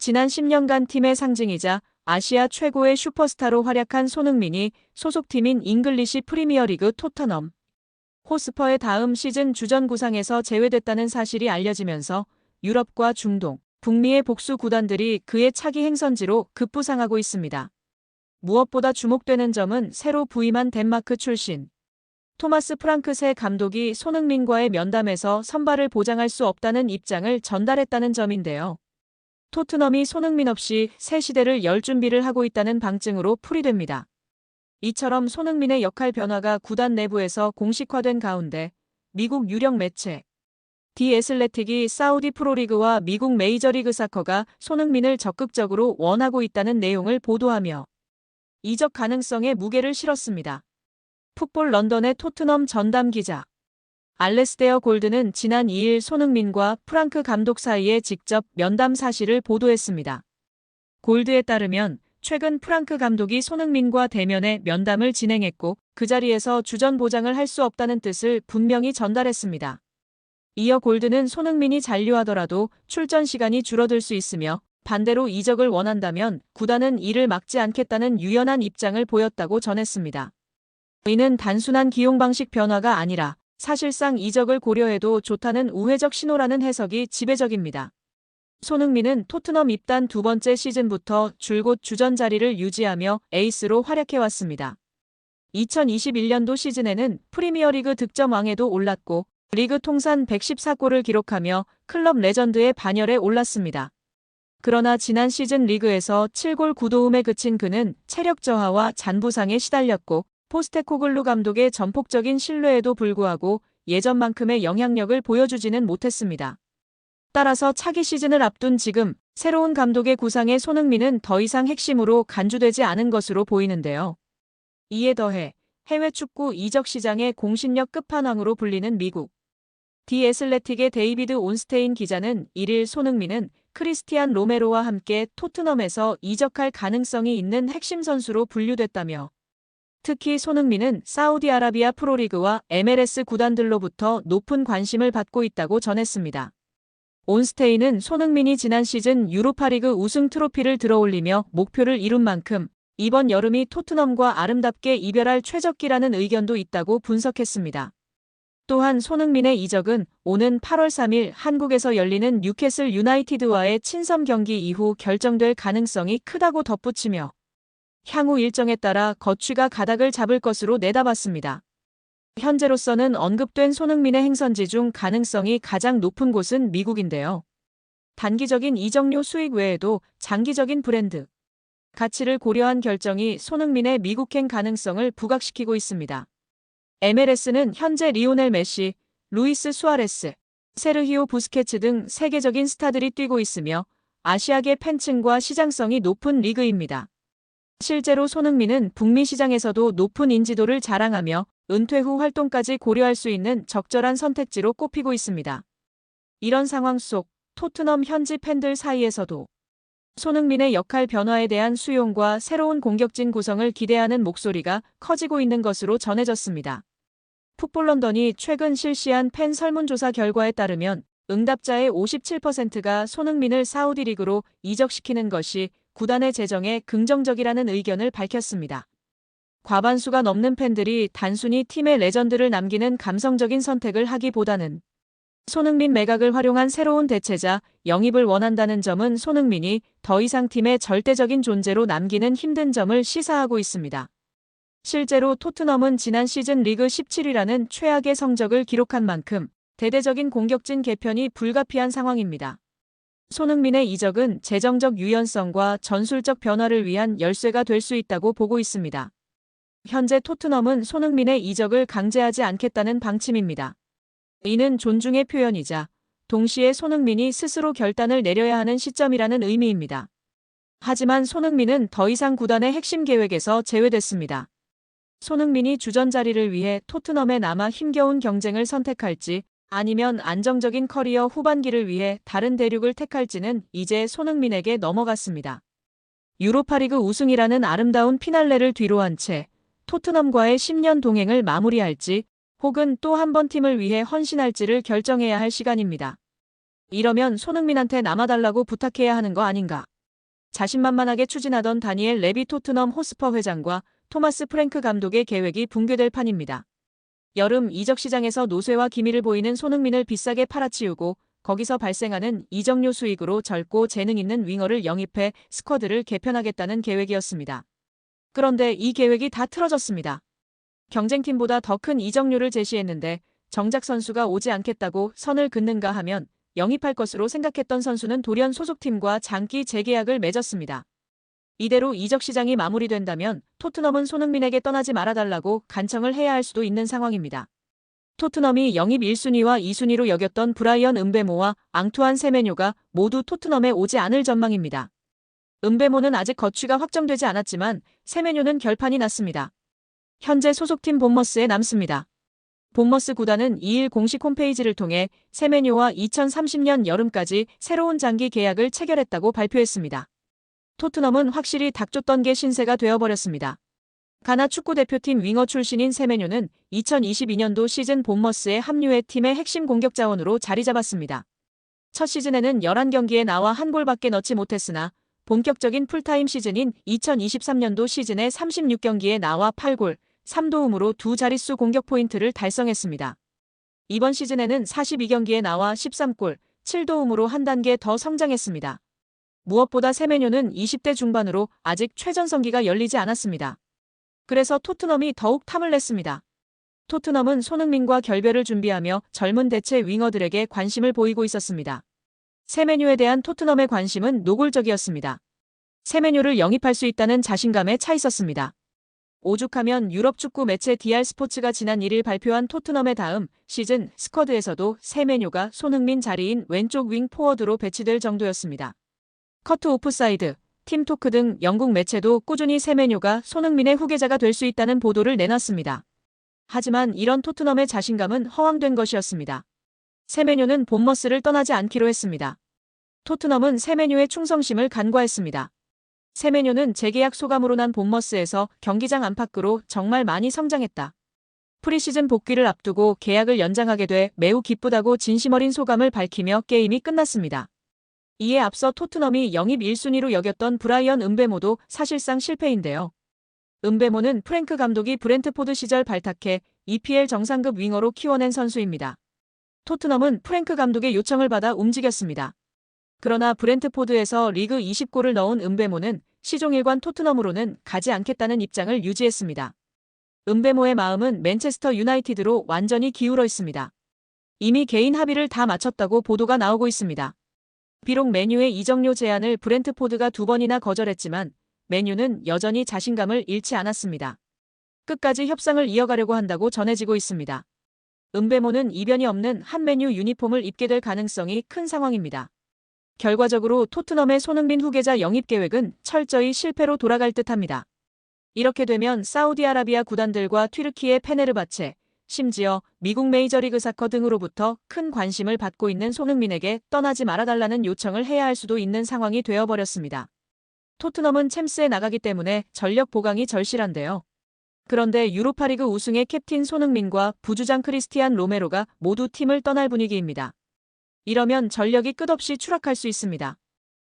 지난 10년간 팀의 상징이자 아시아 최고의 슈퍼스타로 활약한 손흥민이 소속팀인 잉글리시 프리미어리그 토트넘 호스퍼의 다음 시즌 주전 구상에서 제외됐다는 사실이 알려지면서 유럽과 중동, 북미의 복수 구단들이 그의 차기 행선지로 급부상하고 있습니다. 무엇보다 주목되는 점은 새로 부임한 덴마크 출신 토마스 프랑크세 감독이 손흥민과의 면담에서 선발을 보장할 수 없다는 입장을 전달했다는 점인데요. 토트넘이 손흥민 없이 새 시대를 열 준비를 하고 있다는 방증으로 풀이됩니다. 이처럼 손흥민의 역할 변화가 구단 내부에서 공식화된 가운데 미국 유력 매체 디 애슬레틱이 사우디 프로리그와 미국 메이저리그 사커가 손흥민을 적극적으로 원하고 있다는 내용을 보도하며 이적 가능성에 무게를 실었습니다. 풋볼 런던의 토트넘 전담 기자 알레스테어 골드는 지난 2일 손흥민과 프랑크 감독 사이에 직접 면담 사실을 보도했습니다. 골드에 따르면 최근 프랑크 감독이 손흥민과 대면에 면담을 진행했고 그 자리에서 주전 보장을 할 수 없다는 뜻을 분명히 전달했습니다. 이어 골드는 손흥민이 잔류하더라도 출전 시간이 줄어들 수 있으며 반대로 이적을 원한다면 구단은 이를 막지 않겠다는 유연한 입장을 보였다고 전했습니다. 이는 단순한 기용 방식 변화가 아니라 사실상 이적을 고려해도 좋다는 우회적 신호라는 해석이 지배적입니다. 손흥민은 토트넘 입단 두 번째 시즌부터 줄곧 주전 자리를 유지하며 에이스로 활약해왔습니다. 2021년도 시즌에는 프리미어리그 득점왕에도 올랐고 리그 통산 114골을 기록하며 클럽 레전드의 반열에 올랐습니다. 그러나 지난 시즌 리그에서 7골 9도움에 그친 그는 체력 저하와 잔부상에 시달렸고 포스테코글루 감독의 전폭적인 신뢰에도 불구하고 예전만큼의 영향력을 보여주지는 못했습니다. 따라서 차기 시즌을 앞둔 지금 새로운 감독의 구상에 손흥민은 더 이상 핵심으로 간주되지 않은 것으로 보이는데요. 이에 더해 해외 축구 이적 시장의 공신력 끝판왕으로 불리는 미국 디 애슬레틱의 데이비드 온스테인 기자는 1일 손흥민은 크리스티안 로메로와 함께 토트넘에서 이적할 가능성이 있는 핵심 선수로 분류됐다며 특히 손흥민은 사우디아라비아 프로리그와 MLS 구단들로부터 높은 관심을 받고 있다고 전했습니다. 온스테인은 손흥민이 지난 시즌 유로파리그 우승 트로피를 들어올리며 목표를 이룬 만큼 이번 여름이 토트넘과 아름답게 이별할 최적기라는 의견도 있다고 분석했습니다. 또한 손흥민의 이적은 오는 8월 3일 한국에서 열리는 뉴캐슬 유나이티드와의 친선 경기 이후 결정될 가능성이 크다고 덧붙이며 향후 일정에 따라 거취가 가닥을 잡을 것으로 내다봤습니다. 현재로서는 언급된 손흥민의 행선지 중 가능성이 가장 높은 곳은 미국인데요. 단기적인 이적료 수익 외에도 장기적인 브랜드 가치를 고려한 결정이 손흥민의 미국행 가능성을 부각시키고 있습니다. MLS는 현재 리오넬 메시, 루이스 수아레스, 세르히오 부스케츠 등 세계적인 스타들이 뛰고 있으며 아시아계 팬층과 시장성이 높은 리그입니다. 실제로 손흥민은 북미 시장에서도 높은 인지도를 자랑하며 은퇴 후 활동까지 고려할 수 있는 적절한 선택지로 꼽히고 있습니다. 이런 상황 속 토트넘 현지 팬들 사이에서도 손흥민의 역할 변화에 대한 수용과 새로운 공격진 구성을 기대하는 목소리가 커지고 있는 것으로 전해졌습니다. 풋볼 런던이 최근 실시한 팬 설문조사 결과에 따르면 응답자의 57%가 손흥민을 사우디 리그로 이적시키는 것이 구단의 재정에 긍정적이라는 의견을 밝혔습니다. 과반수가 넘는 팬들이 단순히 팀의 레전드를 남기는 감성적인 선택을 하기보다는 손흥민 매각을 활용한 새로운 대체자 영입을 원한다는 점은 손흥민이 더 이상 팀의 절대적인 존재로 남기는 힘든 점을 시사하고 있습니다. 실제로 토트넘은 지난 시즌 리그 17위라는 최악의 성적을 기록한 만큼 대대적인 공격진 개편이 불가피한 상황입니다. 손흥민의 이적은 재정적 유연성과 전술적 변화를 위한 열쇠가 될 수 있다고 보고 있습니다. 현재 토트넘은 손흥민의 이적을 강제하지 않겠다는 방침입니다. 이는 존중의 표현이자 동시에 손흥민이 스스로 결단을 내려야 하는 시점이라는 의미입니다. 하지만 손흥민은 더 이상 구단의 핵심 계획에서 제외됐습니다. 손흥민이 주전 자리를 위해 토트넘에 남아 힘겨운 경쟁을 선택할지 아니면 안정적인 커리어 후반기를 위해 다른 대륙을 택할지는 이제 손흥민에게 넘어갔습니다. 유로파리그 우승이라는 아름다운 피날레를 뒤로한 채 토트넘과의 10년 동행을 마무리할지 혹은 또 한 번 팀을 위해 헌신할지를 결정해야 할 시간입니다. 이러면 손흥민한테 남아달라고 부탁해야 하는 거 아닌가? 자신만만하게 추진하던 다니엘 레비 토트넘 호스퍼 회장과 토마스 프랭크 감독의 계획이 붕괴될 판입니다. 여름 이적 시장에서 노쇠와 기미를 보이는 손흥민을 비싸게 팔아치우고 거기서 발생하는 이적료 수익으로 젊고 재능 있는 윙어를 영입해 스쿼드를 개편하겠다는 계획이었습니다. 그런데 이 계획이 다 틀어졌습니다. 경쟁팀보다 더 큰 이적료를 제시했는데 정작 선수가 오지 않겠다고 선을 긋는가 하면 영입할 것으로 생각했던 선수는 돌연 소속팀과 장기 재계약을 맺었습니다. 이대로 이적 시장이 마무리된다면 토트넘은 손흥민에게 떠나지 말아달라고 간청을 해야 할 수도 있는 상황입니다. 토트넘이 영입 1순위와 2순위로 여겼던 브라이언 음베모와 앙투안 세메뇨가 모두 토트넘에 오지 않을 전망입니다. 음베모는 아직 거취가 확정되지 않았지만 세메뇨는 결판이 났습니다. 현재 소속팀 본머스에 남습니다. 본머스 구단은 2일 공식 홈페이지를 통해 세메뇨와 2030년 여름까지 새로운 장기 계약을 체결했다고 발표했습니다. 토트넘은 확실히 닥쳤던 게 신세가 되어버렸습니다. 가나 축구대표팀 윙어 출신인 세메뇨는 2022년도 시즌 본머스에 합류해 팀의 핵심 공격 자원으로 자리 잡았습니다. 첫 시즌에는 11경기에 나와 한 골밖에 넣지 못했으나 본격적인 풀타임 시즌인 2023년도 시즌에 36경기에 나와 8골, 3도움으로 두 자릿수 공격 포인트를 달성했습니다. 이번 시즌에는 42경기에 나와 13골, 7도움으로 한 단계 더 성장했습니다. 무엇보다 세메뇨는 20대 중반으로 아직 최전성기가 열리지 않았습니다. 그래서 토트넘이 더욱 탐을 냈습니다. 토트넘은 손흥민과 결별을 준비하며 젊은 대체 윙어들에게 관심을 보이고 있었습니다. 세메뇨에 대한 토트넘의 관심은 노골적이었습니다. 세메뇨를 영입할 수 있다는 자신감에 차 있었습니다. 오죽하면 유럽 축구 매체 DR 스포츠가 지난 1일 발표한 토트넘의 다음 시즌 스쿼드에서도 세메뇨가 손흥민 자리인 왼쪽 윙 포워드로 배치될 정도였습니다. 커트 오프사이드, 팀토크 등 영국 매체도 꾸준히 세메뇨가 손흥민의 후계자가 될 수 있다는 보도를 내놨습니다. 하지만 이런 토트넘의 자신감은 허황된 것이었습니다. 세메뇨는 본머스를 떠나지 않기로 했습니다. 토트넘은 세메뇨의 충성심을 간과했습니다. 세메뇨는 재계약 소감으로 난 본머스에서 경기장 안팎으로 정말 많이 성장했다. 프리시즌 복귀를 앞두고 계약을 연장하게 돼 매우 기쁘다고 진심 어린 소감을 밝히며 게임이 끝났습니다. 이에 앞서 토트넘이 영입 1순위로 여겼던 브라이언 음베모도 사실상 실패인데요. 음베모는 프랭크 감독이 브렌트포드 시절 발탁해 EPL 정상급 윙어로 키워낸 선수입니다. 토트넘은 프랭크 감독의 요청을 받아 움직였습니다. 그러나 브렌트포드에서 리그 20골을 넣은 음베모는 시종일관 토트넘으로는 가지 않겠다는 입장을 유지했습니다. 음베모의 마음은 맨체스터 유나이티드로 완전히 기울어 있습니다. 이미 개인 합의를 다 마쳤다고 보도가 나오고 있습니다. 비록 맨유의 이적료 제안을 브렌트포드가 2번이나 거절했지만 맨유는 여전히 자신감을 잃지 않았습니다. 끝까지 협상을 이어가려고 한다고 전해지고 있습니다. 음베모는 이변이 없는 한 맨유 유니폼을 입게 될 가능성이 큰 상황입니다. 결과적으로 토트넘의 손흥민 후계자 영입 계획은 철저히 실패로 돌아갈 듯합니다. 이렇게 되면 사우디아라비아 구단들과 튀르키예 페네르바체, 심지어 미국 메이저리그 사커 등으로부터 큰 관심을 받고 있는 손흥민에게 떠나지 말아달라는 요청을 해야 할 수도 있는 상황이 되어버렸습니다. 토트넘은 챔스에 나가기 때문에 전력 보강이 절실한데요. 그런데 유로파리그 우승의 캡틴 손흥민과 부주장 크리스티안 로메로가 모두 팀을 떠날 분위기입니다. 이러면 전력이 끝없이 추락할 수 있습니다.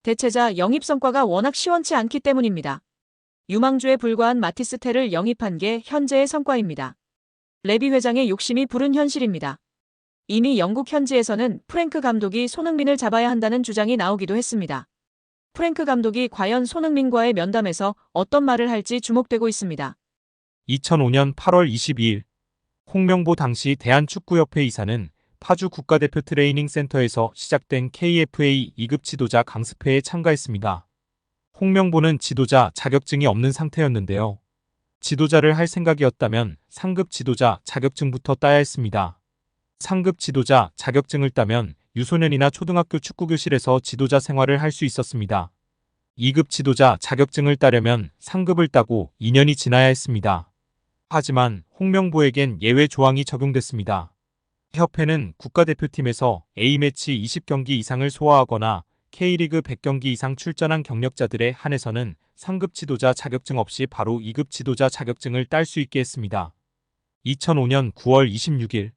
대체자 영입 성과가 워낙 시원치 않기 때문입니다. 유망주에 불과한 마티스 텔을 영입한 게 현재의 성과입니다. 레비 회장의 욕심이 부른 현실입니다. 이미 영국 현지에서는 프랭크 감독이 손흥민을 잡아야 한다는 주장이 나오기도 했습니다. 프랭크 감독이 과연 손흥민과의 면담에서 어떤 말을 할지 주목되고 있습니다. 2005년 8월 22일 홍명보 당시 대한축구협회 이사는 파주 국가대표 트레이닝 센터에서 시작된 KFA 2급 지도자 강습회에 참가했습니다. 홍명보는 지도자 자격증이 없는 상태였는데요. 지도자를 할 생각이었다면 상급 지도자 자격증부터 따야 했습니다. 상급 지도자 자격증을 따면 유소년이나 초등학교 축구교실에서 지도자 생활을 할 수 있었습니다. 2급 지도자 자격증을 따려면 상급을 따고 2년이 지나야 했습니다. 하지만 홍명보에겐 예외 조항이 적용됐습니다. 협회는 국가대표팀에서 A매치 20경기 이상을 소화하거나 K리그 100경기 이상 출전한 경력자들에 한해서는 상급 지도자 자격증 없이 바로 2급 지도자 자격증을 딸 수 있게 했습니다. 2005년 9월 26일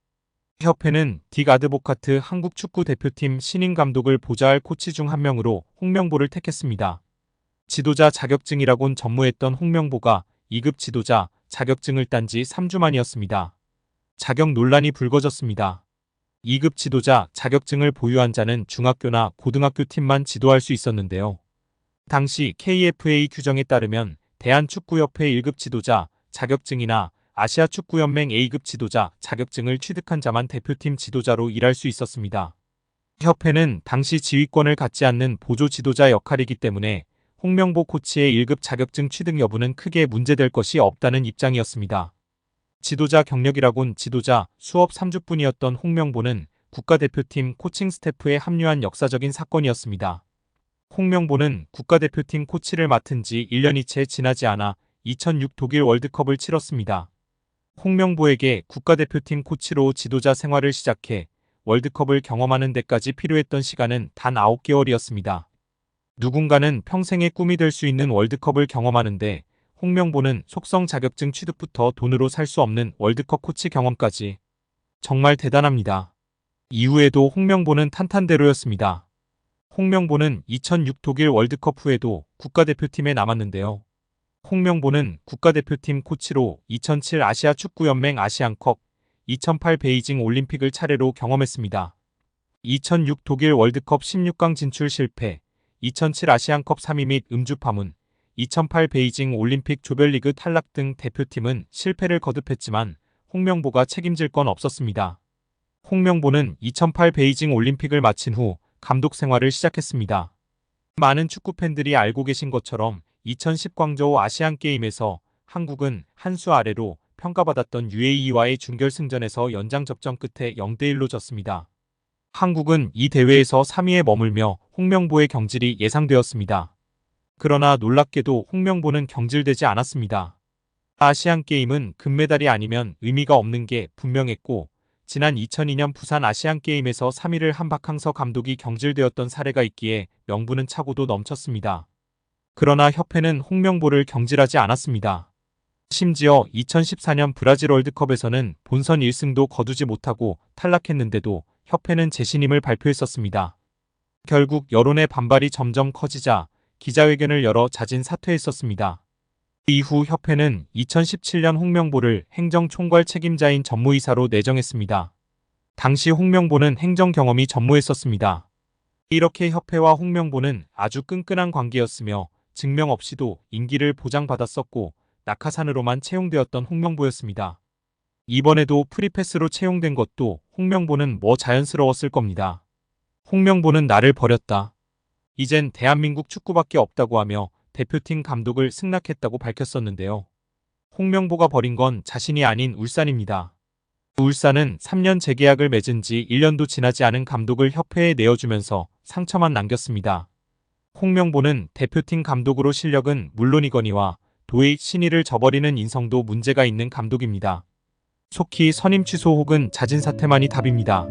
협회는 딕 아드보카트 한국 축구 대표팀 신인 감독을 보좌할 코치 중 한 명으로 홍명보를 택했습니다. 지도자 자격증이라곤 전무했던 홍명보가 2급 지도자 자격증을 딴 지 3주 만이었습니다. 자격 논란이 불거졌습니다. 2급 지도자 자격증을 보유한 자는 중학교나 고등학교 팀만 지도할 수 있었는데요. 당시 KFA 규정에 따르면 대한축구협회 1급 지도자 자격증이나 아시아축구연맹 A급 지도자 자격증을 취득한 자만 대표팀 지도자로 일할 수 있었습니다. 협회는 당시 지휘권을 갖지 않는 보조 지도자 역할이기 때문에 홍명보 코치의 1급 자격증 취득 여부는 크게 문제될 것이 없다는 입장이었습니다. 지도자 경력이라곤 지도자 수업 3주뿐이었던 홍명보는 국가대표팀 코칭 스태프에 합류한 역사적인 사건이었습니다. 홍명보는 국가대표팀 코치를 맡은 지 1년이 채 지나지 않아 2006 독일 월드컵을 치렀습니다. 홍명보에게 국가대표팀 코치로 지도자 생활을 시작해 월드컵을 경험하는 데까지 필요했던 시간은 단 9개월이었습니다. 누군가는 평생의 꿈이 될 수 있는 월드컵을 경험하는데 홍명보는 속성 자격증 취득부터 돈으로 살 수 없는 월드컵 코치 경험까지. 정말 대단합니다. 이후에도 홍명보는 탄탄대로였습니다. 홍명보는 2006 독일 월드컵 후에도 국가대표팀에 남았는데요. 홍명보는 국가대표팀 코치로 2007 아시아축구연맹 아시안컵, 2008 베이징 올림픽을 차례로 경험했습니다. 2006 독일 월드컵 16강 진출 실패, 2007 아시안컵 3위 및 음주 파문, 2008 베이징 올림픽 조별리그 탈락 등 대표팀은 실패를 거듭했지만 홍명보가 책임질 건 없었습니다. 홍명보는 2008 베이징 올림픽을 마친 후 감독 생활을 시작했습니다. 많은 축구 팬들이 알고 계신 것처럼 2010 광저우 아시안게임에서 한국은 한 수 아래로 평가받았던 UAE와의 준결승전에서 연장 접전 끝에 0대1로 졌습니다. 한국은 이 대회에서 3위에 머물며 홍명보의 경질이 예상되었습니다. 그러나 놀랍게도 홍명보는 경질되지 않았습니다. 아시안게임은 금메달이 아니면 의미가 없는 게 분명했고 지난 2002년 부산 아시안게임에서 3위를 한 박항서 감독이 경질되었던 사례가 있기에 명분은 차고도 넘쳤습니다. 그러나 협회는 홍명보를 경질하지 않았습니다. 심지어 2014년 브라질 월드컵에서는 본선 1승도 거두지 못하고 탈락했는데도 협회는 재신임을 발표했었습니다. 결국 여론의 반발이 점점 커지자 기자회견을 열어 자진 사퇴했었습니다. 이후 협회는 2017년 홍명보를 행정총괄 책임자인 전무이사로 내정했습니다. 당시 홍명보는 행정 경험이 전무했었습니다. 이렇게 협회와 홍명보는 아주 끈끈한 관계였으며 증명 없이도 임기를 보장받았었고 낙하산으로만 채용되었던 홍명보였습니다. 이번에도 프리패스로 채용된 것도 홍명보는 뭐 자연스러웠을 겁니다. 홍명보는 나를 버렸다. 이젠 대한민국 축구밖에 없다고 하며 대표팀 감독을 승낙했다고 밝혔었는데요. 홍명보가 버린 건 자신이 아닌 울산입니다. 울산은 3년 재계약을 맺은 지 1년도 지나지 않은 감독을 협회에 내어주면서 상처만 남겼습니다. 홍명보는 대표팀 감독으로 실력은 물론이거니와 도의 신의를 저버리는 인성도 문제가 있는 감독입니다. 속히 선임 취소 혹은 자진 사퇴만이 답입니다.